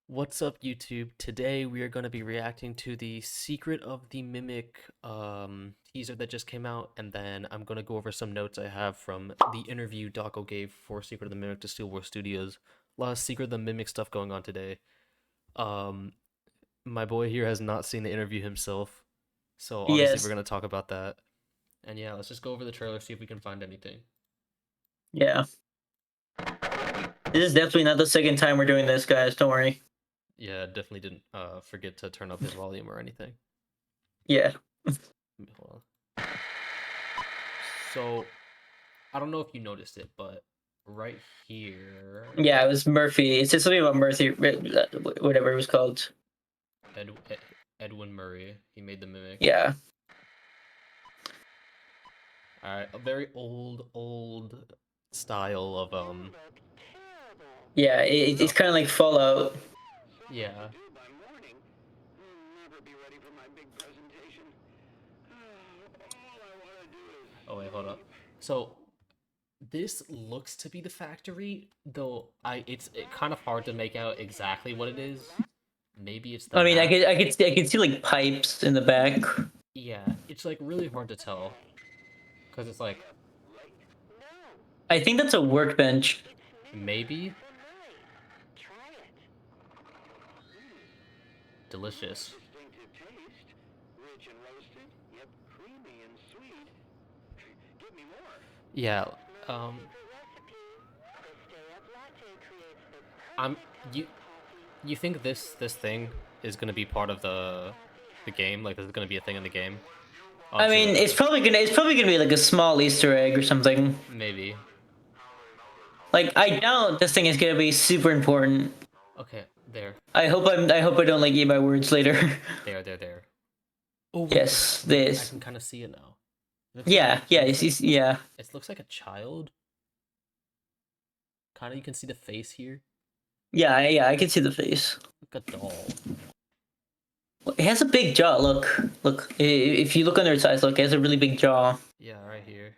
What's up, YouTube? Today we are going to be reacting to the Secret of the Mimic teaser that just came out, and then I'm going to go over some notes I have from the interview Dawko gave for Secret of the Mimic to Steelworld Studios. A lot of Secret of the Mimic stuff going on today. Um, my boy here has not seen the interview himself, so obviously we're Yes. going to talk about that. And yeah, let's just go over the trailer, see if we can find anything. Yeah. This is definitely not the second time we're doing this, guys. Don't worry. Yeah, definitely didn't forget to turn up his volume or anything. Yeah. Hold on. So I don't know if you noticed it, but right here, Yeah, it was Murphy. It said something about Murphy, whatever it was called. Edwin Murray, he made the mimic. Yeah. All right, a very old style of Yeah, it's kind of like Fallout. yeah. Oh wait, hold up. So this looks to be the factory, though it's kind of hard to make out exactly what it is. Maybe it's the I mean, map. I could see like pipes in the back. Yeah, it's like really hard to tell because it's like I think that's a workbench. maybe delicious. Yeah, um, I'm you you think this thing is gonna be part of the game? Like, this is gonna be a thing in the game? I Obviously, mean, like it's probably gonna be like a small Easter egg or something. maybe. Like, I doubt this thing is gonna be super important. Okay, there, I hope I don't like eat my words later. there. Oh Yes, wait, I this. can kind of see it now. Yeah, yeah, yeah. It looks like a child. Kind of, you can see the face here, Yeah, I can see the face. like a doll. It has a big jaw. Look. If you look under its eyes, look, it has a really big jaw. Yeah, right here.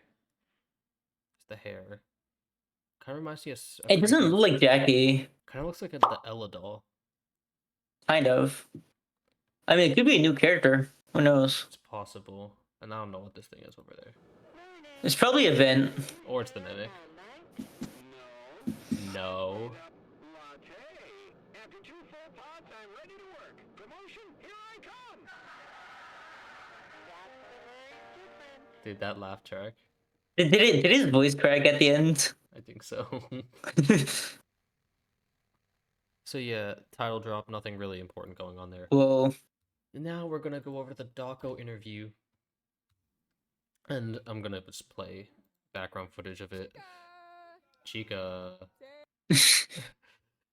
It's the hair. Kind of reminds me of a It doesn't creepy. look like Jackie. Kind of looks like the Ella doll. Kind of. I mean, it could be a new character. Who knows? It's possible, and I don't know what this thing is over there. It's probably a vent. Or it's the mimic. No. Dude, that laugh track. Did his voice crack at the end? I think so. So yeah, title drop, nothing really important going on there. Well, And now we're gonna go over the Dawko interview. And I'm gonna just play background footage of it. Chica.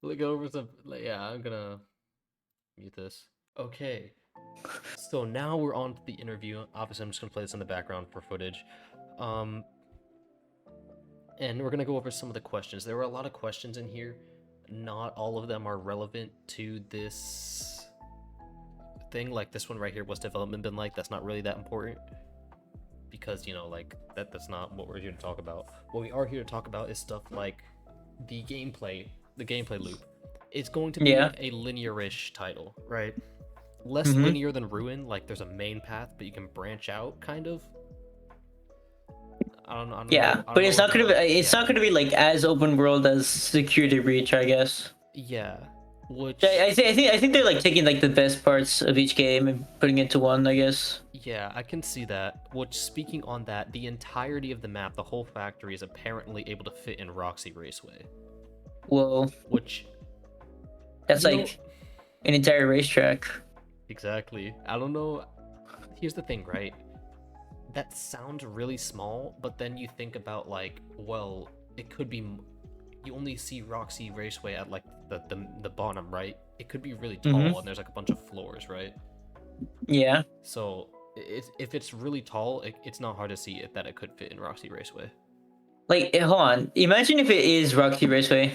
Look over some yeah, I'm gonna mute this. Okay. So now we're on to the interview. Obviously I'm just gonna play this in the background for footage. And we're gonna go over some of the questions. There were a lot of questions in here. Not all of them are relevant to this thing. Like this one right here, what's development been like? That's not really that important because, you know, like that's not what we're here to talk about. What we are here to talk about is stuff like the gameplay loop. It's going to be yeah. a linear-ish title, right? Less Mm-hmm. linear than Ruin. Like there's a main path, but you can branch out, kind of. I don't know. Yeah, I don't but know it's what not gonna be. the It's not gonna be like as open world as Security Breach, I guess. yeah, which I think they're like taking like the best parts of each game and putting it into one, I guess. yeah, I can see that. Which, speaking on that, the entirety of the map, the whole factory, is apparently able to fit in Roxy Raceway. Well, Which, that's you know, like an entire racetrack. exactly. I don't know. Here's the thing, right? That sounds really small, but then you think about like, well, it could be. You only see Roxy Raceway at like the bottom, right? It could be really Mm-hmm. tall, and there's like a bunch of floors, right? Yeah. So if it's really tall, it's not hard to see it that it could fit in Roxy Raceway. Like, hold on. Imagine if it is Roxy Raceway.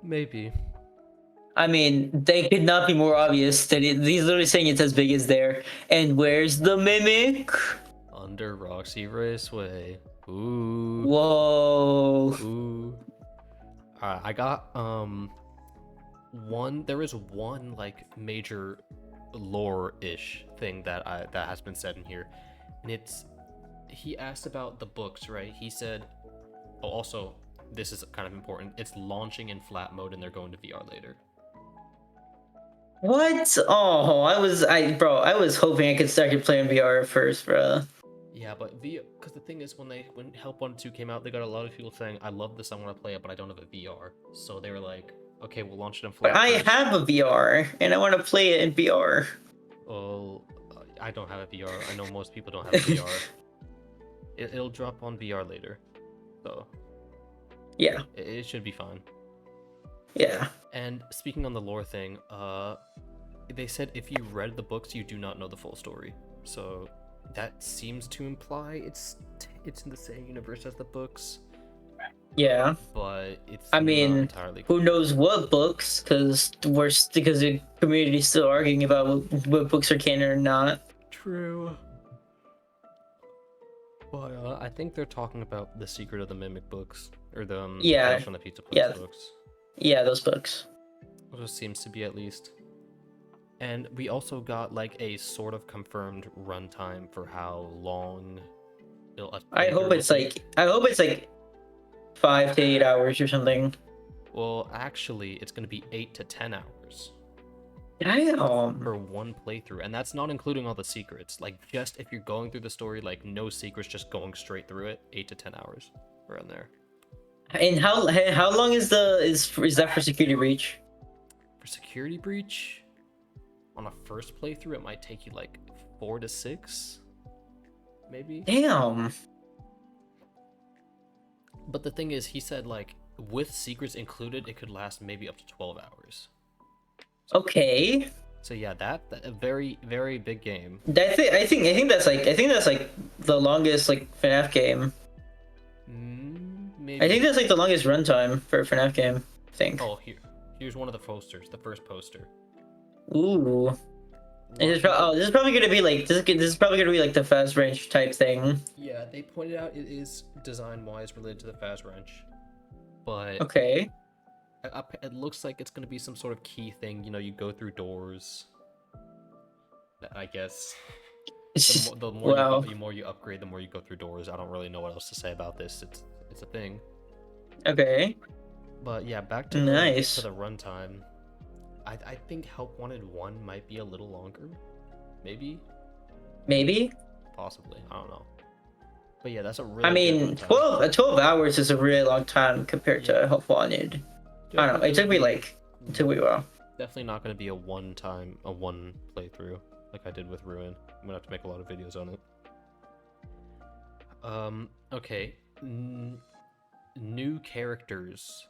Maybe. I mean, they could not be more obvious that he's literally saying it's as big as there. And where's the mimic? Under Roxy Raceway. Ooh. Whoa. Ooh. Alright, I got there is one like major lore-ish thing that has been said in here, and he asked about the books, right? He said, oh, also, this is kind of important. It's launching in flat mode, and they're going to VR later. What? Oh, I was hoping I could start to play in VR first, bro. Yeah, but because the thing is, when Help 1 and 2 came out, they got a lot of people saying, "I love this, I want to play it, but I don't have a VR." So they were like, "Okay, we'll launch it in But flat I first." have a VR, and I want to play it in VR. Well, I don't have a VR. I know most people don't have a VR. It'll drop on VR later, so Yeah, it should be fine. yeah. And speaking on the lore thing, they said if you read the books, you do not know the full story. So that seems to imply it's in the same universe as the books, Yeah. but it's I not mean, entirely who clear. knows what books? Because the community's still arguing about what books are canon or not. True. But I think they're talking about the Secret of the Mimic books, or the Yeah, Tales from the Pizza Place yeah, books. yeah. Those books. Which seems to be, at least. And we also got like a sort of confirmed runtime for how long I hope it's like 5 to 8 hours or something. Well, actually, it's going to be 8 to 10 hours Damn. for one playthrough, and that's not including all the secrets. Like, just if you're going through the story, like no secrets, just going straight through it, 8 to 10 hours around there. And how long is that for security breach? For Security Breach, on a first playthrough, it might take you like 4 to 6, maybe. Damn. But the thing is, he said like with secrets included, it could last maybe up to 12 hours. Okay. So yeah, that a very, very big game. I think that's like the longest like FNAF game. Maybe. I think that's like the longest runtime for a FNAF game. I think. Oh, here's one of the posters, the first poster. Ooh. This is probably gonna be like this is probably gonna be like the fast range type thing. Yeah, they pointed out it is design-wise related to the fast wrench, but Okay. it looks like it's gonna be some sort of key thing. You know, you go through doors. I guess. The more Wow. the more you upgrade, the more you go through doors. I don't really know what else to say about this. It's a thing. Okay. But yeah, back to Nice. the runtime. I think Help Wanted 1 might be a little longer. Maybe? Maybe. Possibly. I don't know. But yeah, that's a really I mean, good runtime. 12 hours is a really long time compared to Help Wanted. I don't know. It took me a while. Definitely not going to be a one playthrough like I did with Ruin. I'm gonna have to make a lot of videos on it. Okay. New characters.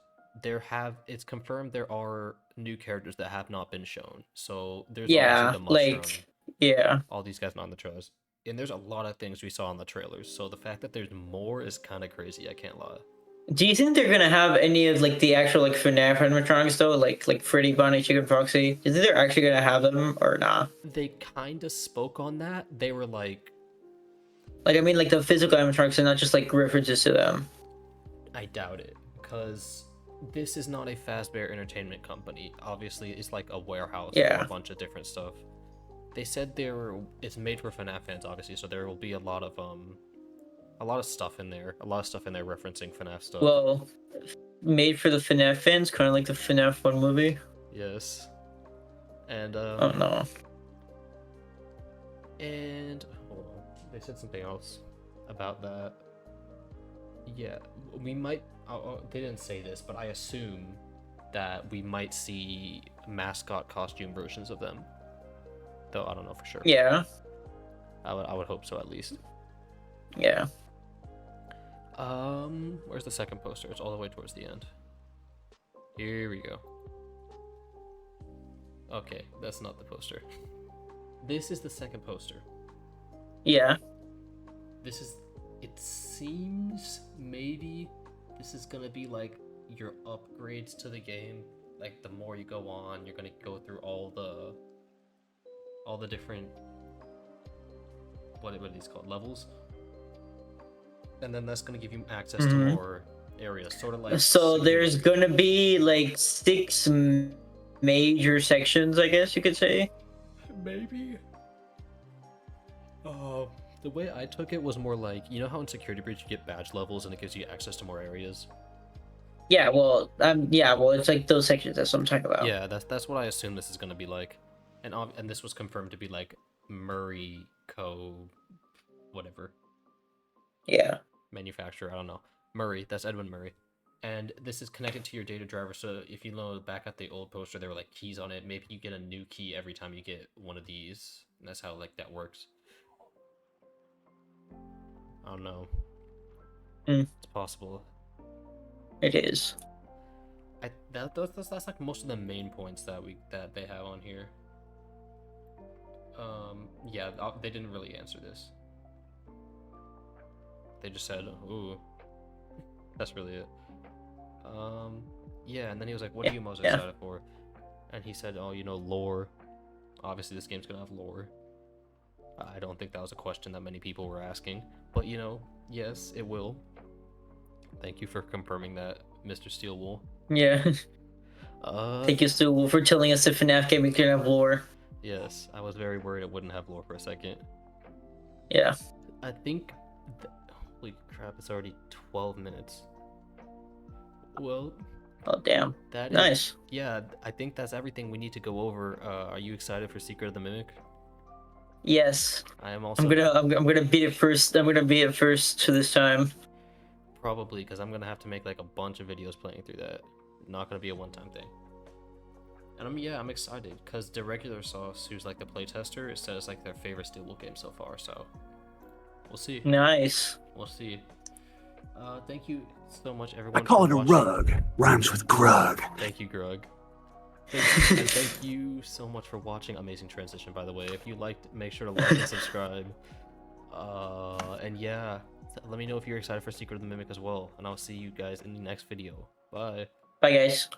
It's confirmed there are new characters that have not been shown. So there's Yeah, obviously the mushroom. like yeah. All these guys not on the trailers. And there's a lot of things we saw in the trailers. So the fact that there's more is kind of crazy, I can't lie. Do you think they're gonna have any of like the actual like FNAF animatronics though, like Freddy, Bonnie, Chicken, Foxy? Do you think they're actually gonna have them or not? They kind of spoke on that. They were like, I mean, like the physical animatronics and not just like references to them. I doubt it, because this is not a Fazbear Entertainment company. Obviously, it's like a warehouse for a bunch of different stuff. They said it's made for FNAF fans, obviously, so there will be a lot of stuff in there. A lot of stuff in there referencing FNAF stuff. Well, made for the FNAF fans, kind of like the FNAF 1 movie. Yes. And oh no. And hold on, they said something else about that. Yeah, we might. They didn't say this, but I assume that we might see mascot costume versions of them. Though I don't know for sure. Yeah. I would hope so, at least. Yeah. Where's the second poster? It's all the way towards the end. Here we go. Okay, that's not the poster. This is the second poster. Yeah. It seems maybe this is gonna be like your upgrades to the game. Like the more you go on, you're gonna go through all the different, what are these called, levels? And then that's gonna give you access to more areas, sort of like. So there's gonna be like 6 major sections, I guess you could say. Maybe. The way I took it was more like, you know how in Security Breach you get badge levels and it gives you access to more areas? Yeah, well, it's like those sections that's what I'm talking about. Yeah, that's what I assume this is gonna be like. And this was confirmed to be like Murray Co. whatever. Yeah. Manufacturer, I don't know. Murray, that's Edwin Murray. And this is connected to your data driver, so if you know back at the old poster, there were like keys on it. Maybe you get a new key every time you get one of these. And that's how like that works. I don't know. Mm, It's possible. it is. That's like most of the main points that they have on here. Yeah, they didn't really answer this. They just said, "Ooh," that's really it. Yeah, and then he was like, "What are you most excited for?" And he said, "Oh, you know, lore. Obviously, this game's gonna have lore." I don't think that was a question that many people were asking, but you know, yes, it will. Thank you for confirming that, Mr. Steelwool. Yeah. Thank you, Stu, for telling us if FNAF game can have lore. Yes, I was very worried it wouldn't have lore for a second. Yeah. I think. Holy crap! It's already 12 minutes. Well. Oh damn. That nice. Is, yeah, I think that's everything we need to go over. Are you excited for Secret of the Mimic? Yes. I am also. I'm gonna beat it first. I'm gonna beat it first to this time. Probably because I'm gonna have to make like a bunch of videos playing through that. Not gonna be a one-time thing. And I'm excited because the regular sauce, who's like the playtester, said it's like their favorite Steelbook game so far. So we'll see. Nice. We'll see. Thank you so much, everyone. I call it a rug. Rhymes with grug. Thank you, Grug. Thank you so much for watching. Amazing transition, by the way. If you liked, make sure to like and subscribe. And yeah, let me know if you're excited for Secret of the Mimic as well. And I'll see you guys in the next video. Bye. Bye, guys.